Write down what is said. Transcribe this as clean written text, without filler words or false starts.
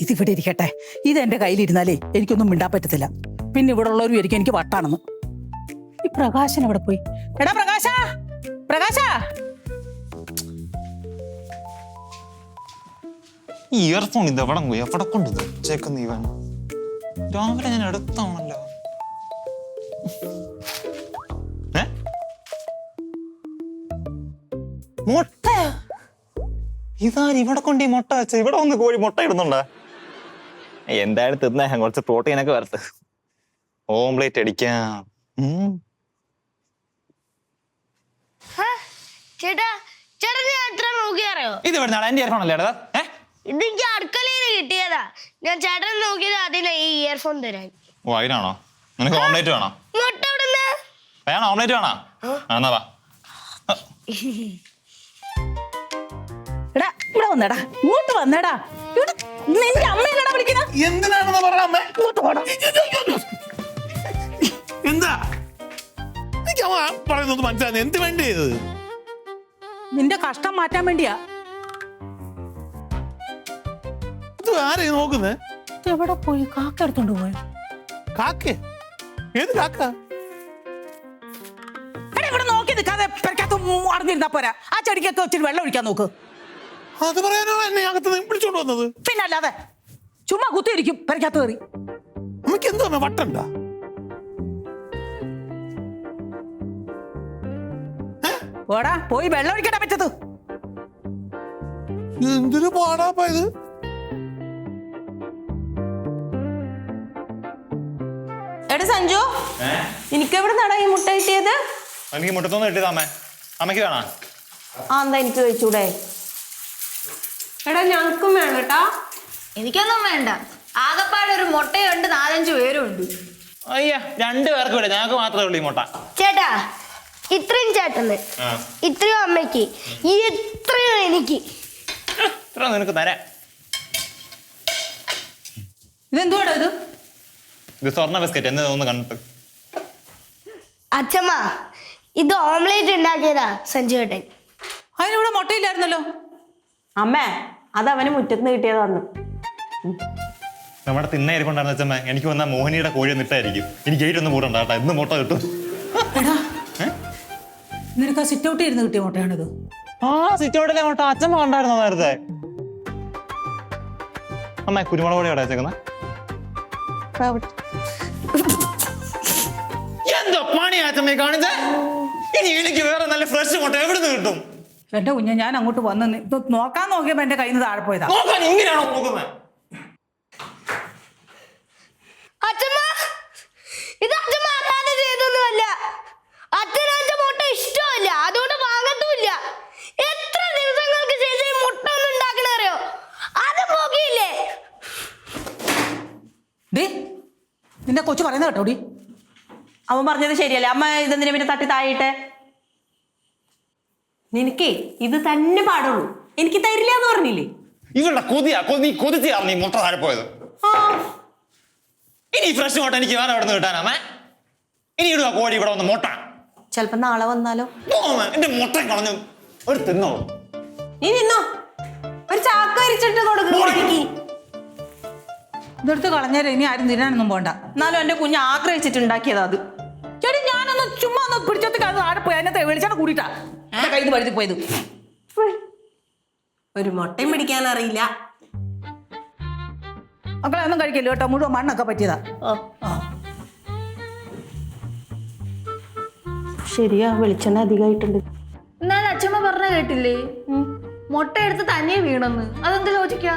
ഇതിവിടെ ഇരിക്കട്ടെ. ഇത് എന്റെ കയ്യിലിരുന്നാലേ എനിക്കൊന്നും മിണ്ടാൻ പറ്റത്തില്ല. പിന്നെ ഇവിടെ ഉള്ളവരും എനിക്ക് എനിക്ക് വട്ടാണെന്ന്. ഈ പ്രകാശൻ എവിടെ പോയി? എടാ പ്രകാശ, പ്രകാശ, ഈ ഇയർഫോൺ ഇത് എവിടെ പോയി? എവിടെ കൊണ്ടത് ചേക്കുന്ന ഇവൻ? രാവിലെ ഞാൻ എടുത്താണല്ലോ. മുട്ട ഇതാര് ഇവിടെ കൊണ്ട് ഈ മുട്ട വെച്ച? ഇവിടെ വന്ന് കോഴി മുട്ട ഇടുന്നുണ്ടാ? എന്തായാലും തിന്നാ കുറച്ച് പ്രോട്ടീനൊക്കെ വരട്ടെ. ഓംലേറ്റ് അടിക്കാം. ഇത് ഇവിടുന്നാണ് എന്റെ ഇയർഫോൺ അല്ലേ? ഇതെനിക്ക് അടുക്കളയിൽ കിട്ടിയതാ. ഞാൻ ചേട്ടൻ നോക്കിയത് അതിനാ ഈ ഇയർഫോൺ തരാൻ. ഓ അതിനാണോ? നിനക്ക് ഓംലേറ്റ് വേണോ? മുട്ട ഇവിടുന്ന് വേണോ? ഓംലേറ്റ് വേണോ? എന്നാ വാ. എടാ ഇവിടെ വന്നേടാ, ഇങ്ങോട്ട് വന്നേടാ. നിന്റെ അമ്മയിലടാ വിളിക്കുന്ന. എന്തിനാണെന്ന് പറഞ്ഞ അമ്മ? ഇങ്ങോട്ട് പോടാ. എന്താ എനിക്ക് അമ്മ പറയുന്നത് മനസ്സിലാകുന്നത്? എന്ത് വേണ്ടി ഇത്? നിന്റെ കഷ്ടം മാറ്റാൻ വേണ്ടിയാ. ഇത് ആരെയും നോക്കുന്നേ? എവിടെ പോയി? കാക്ക എടുത്തോണ്ട് പോയോ? കാക്കേ? ഏത് കാക്ക? എടാ ഇവിടെ നോക്കി നിൽക്കാതെ പെരക്കകത്ത് അടഞ്ഞിരുന്നാ പോരാ. ആ ചെടിക്കൊക്കെ വെച്ചിട്ട് വെള്ളം ഒഴിക്കാൻ നോക്ക്. അത് പറയാനാണ് എന്നെ അകത്ത് വിളിച്ചോണ്ട് വന്നത്. പിന്നെ അല്ലാതെ ചുമ്മാ കുത്തിയിരിക്കും പെരക്കകത്ത് കയറി. അമ്മയ്ക്ക് എന്തോ അമ്മ വട്ടണ്ട? ഓടാ പോയി വെള്ളം ഒഴിക്കടാ പറ്റത്. എന്തൊരു പാടാപ്പാ ഇത്. എടാ സഞ്ജു, എനിക്ക് എവിടെ നടാ ഈ മുട്ട കിട്ടിയത്? എനിക്ക് മുട്ടത്തൊന്നും കിട്ടിയതാ അമ്മേ. അമ്മയ്ക്ക് വേണോ? ആ എന്താ എനിക്ക് കഴിച്ചൂടെ? എടാ ഞങ്ങൾക്കും വേണം കേട്ടാ. എനിക്കൊന്നും വേണ്ട. ആകപ്പാടെ ഒരു മുട്ടയുണ്ട്, 4-5 പേരും ഉണ്ട്. അയ്യ 2 പേർക്ക് വിട, ഞങ്ങൾക്ക് മാത്രമേ ഉള്ളൂ ഈ മുട്ട. ചേട്ടാ ഇത്രയും ചേട്ടന്, ഇത്രയും അമ്മയ്ക്ക്, ഇത്രയും എനിക്ക്. ഇത്ര നിനക്ക് തരാം. ഇതെന്തുവാടാ ഇത്? ഇത് സ്വർണ്ണ ബിസ്ക്കറ്റ്. എന്ന് തോന്നുന്നു കണ്ടിട്ട്. അച്ഛമ്മ ഇത് ഓംലേറ്റ് ഉണ്ടാക്കിയതാ സഞ്ജു ചേട്ടൻ. അതിനിവിടെ മുട്ടയില്ലായിരുന്നല്ലോ. അമ്മേ അത് അവന് മുറ്റത്ത് കിട്ടിയതാന്ന്. നമ്മുടെ തിന്നായിരിക്കൊണ്ടായിരുന്നു അച്ഛമ്മ. എനിക്ക് വന്ന മോഹിനിയുടെ കോഴി നിട്ടായിരിക്കും. എനിക്ക് ഏറ്റൊന്നും കൂടെ ഉണ്ടാകട്ടെ. ഇന്ന് മുട്ട കിട്ടും. എടാ നിനക്ക് ആ സിറ്റ് ഔട്ട് ഇരുന്ന് കിട്ടിയ മുട്ടയാണിത്. ആ സിറ്റൗട്ടിലെ മുട്ട അച്ഛമ്മ കണ്ടായിരുന്നോ നേരത്തെ? അമ്മ കുരുമുളക് പൊടി അവിടെ വെച്ചേക്കുന്ന എന്തോ പണിയാ അച്ഛമ്മ കാണിച്ചേ? ഇനി എനിക്ക് വേറെ നല്ല ഫ്രഷ് മുട്ട എവിടുന്ന് കിട്ടും? എന്റെ കുഞ്ഞ് ഞാൻ അങ്ങോട്ട് വന്ന് ഇത് നോക്കാൻ നോക്കിയപ്പോ എന്റെ കയ്യിൽ നിന്ന് താഴെ പോയതാ. നോക്കാൻ ഇങ്ങനെയാണോ നോക്കുന്നത്? അച്ഛമ്മ ഇത് അച്ഛമ്മ അറിയാതെ ചെയ്തൊന്നുമല്ല. അച്ഛന് അച്ഛൻ മുട്ട ഇഷ്ടമല്ല, അതുകൊണ്ട് വാങ്ങത്തുമില്ല. എത്ര ദിവസങ്ങൾക്ക് ശേഷം ഈ മുട്ട ഒന്നും ഉണ്ടാക്കണറിയോ? അത് പോകിയില്ലേ? ഡേ നിന്റെ കൊച്ചു പറയുന്നത് കേട്ടോടി. അവൻ പറഞ്ഞത് ശരിയല്ലേ? അമ്മ ഇതെന്തിനാ പിന്നെ തട്ടി താഴെയിട്ടെ? നിനക്കേ ഇത് തന്നെ പാടുള്ളൂ, എനിക്ക് തരില്ല എന്ന് പറഞ്ഞില്ലേ? ഇവളുടെ കൊതിച്ചാണ് നീ മുട്ട താഴെ പോയത്. ഇനി ഫ്രഷ് മുട്ട എനിക്ക് വേറെ എവിടെ നിന്ന് കിട്ടാനാമേ? ഇനി ഇടുക കോഴി ഇവിടെ വന്ന് മുട്ട. ചിലപ്പോ നാളെ വന്നാലോ? എന്റെ മുട്ട കളഞ്ഞു. ഒരു തിന്നോ? നീ നിന്നോ, ഒരു ചാക്ക അരിച്ചിട്ട് കൊടുക്കും. ഇതെടുത്ത് കളഞ്ഞാലേ ഇനി ആരും തിന്നാനൊന്നും പോണ്ട. എന്നാലും എന്റെ കുഞ്ഞ് ആഗ്രഹിച്ചിട്ടുണ്ടാക്കിയതാ അത്. ചേട്ടി ഞാനൊന്ന് ചുമ്മാ ഒന്ന് പിടിച്ചോത്തി താഴെ പോയി. അതിനകത്ത് വെളിച്ചാണ് കൂടിയിട്ടാ എന്റെ കയ്യിൽ നിന്ന് വഴുതി പോയത്. ഒരു മുട്ടയും പിടിക്കാൻ അറിയില്ല. മക്കളെ ഒന്നും കഴിക്കില്ല കേട്ടോ, മുഴുവൻ മണ്ണൊക്കെ പറ്റിയതാ. ശരിയാ, വെളിച്ചെണ്ണ അധികമായിട്ടുണ്ട്. എന്നാലും അച്ഛമ്മ പറഞ്ഞ കേട്ടില്ലേ, മുട്ട എടുത്ത് തന്നെ വീണെന്ന്? അതെന്ത് ലോജിക്കാ?